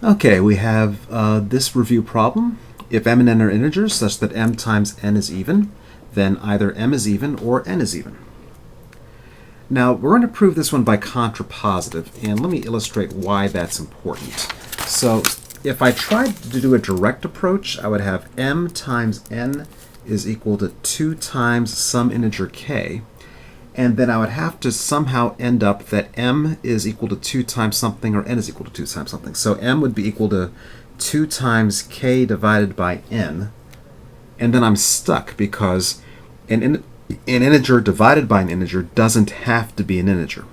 Okay, we have this review problem. If m and n are integers such that m times n is even, then either m is even or n is even. Now, we're going to prove this one by contrapositive, and let me illustrate why that's important. So, if I tried to do a direct approach, I would have m times n is equal to 2 times some integer k, and then I would have to somehow end up that m is equal to 2 times something, or n is equal to 2 times something. So m would be equal to 2 times k divided by n, and then I'm stuck because an integer divided by an integer doesn't have to be an integer.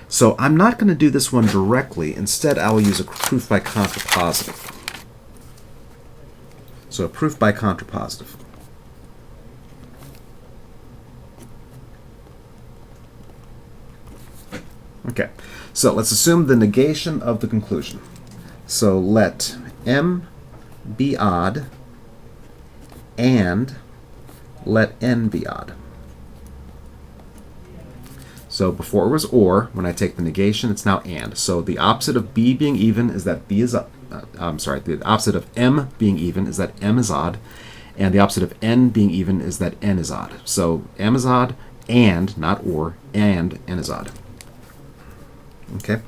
So I'm not going to do this one directly. Instead, I will use a proof by contrapositive. So a proof by contrapositive. Okay, so let's assume the negation of the conclusion. So let m be odd and let n be odd. So before it was or, when I take the negation, it's now and. So the opposite of b being even is that b is the opposite of m being even is that m is odd, and the opposite of n being even is that n is odd. So m is odd and, not or, and n is odd. Okay.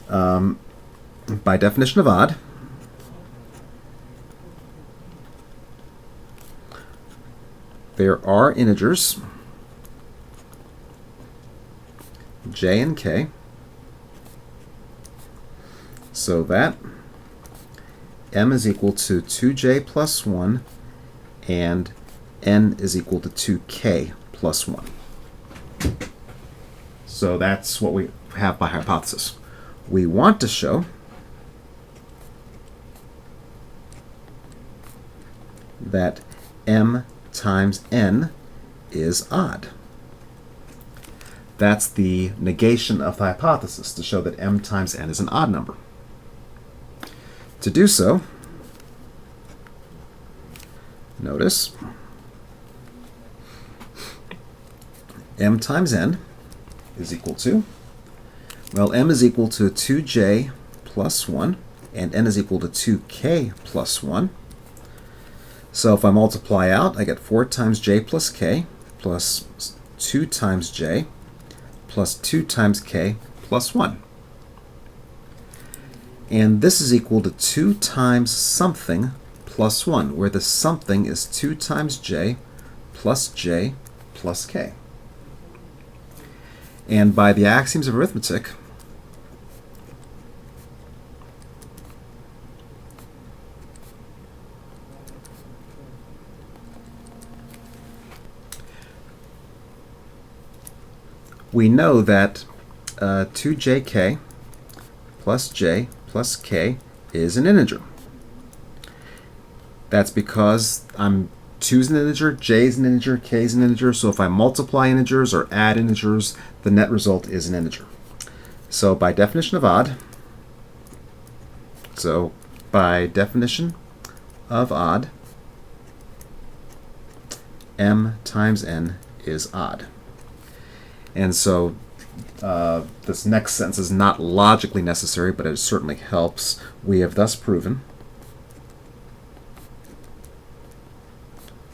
By definition of odd, there are integers j and k, so that m is equal to 2j plus 1 and n is equal to 2k plus 1. So that's what we have by hypothesis. We want to show that m times n is odd. That's the negation of the hypothesis, to show that m times n is an odd number. To do so, notice m times n is equal to, well, m is equal to 2j plus 1, and n is equal to 2k plus 1. So if I multiply out, I get 4 times j plus k plus 2 times j plus 2 times k plus 1. And this is equal to 2 times something plus 1, where the something is 2 times j plus k. And by the axioms of arithmetic, we know that 2jk plus j plus k is an integer. That's because 2 is an integer, j is an integer, k is an integer, so if I multiply integers or add integers, the net result is an integer. So by definition of odd, m times n is odd. And so this next sentence is not logically necessary, but it certainly helps. We have thus proven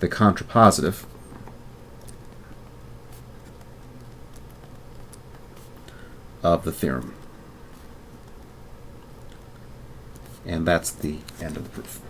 the contrapositive of the theorem. And that's the end of the proof.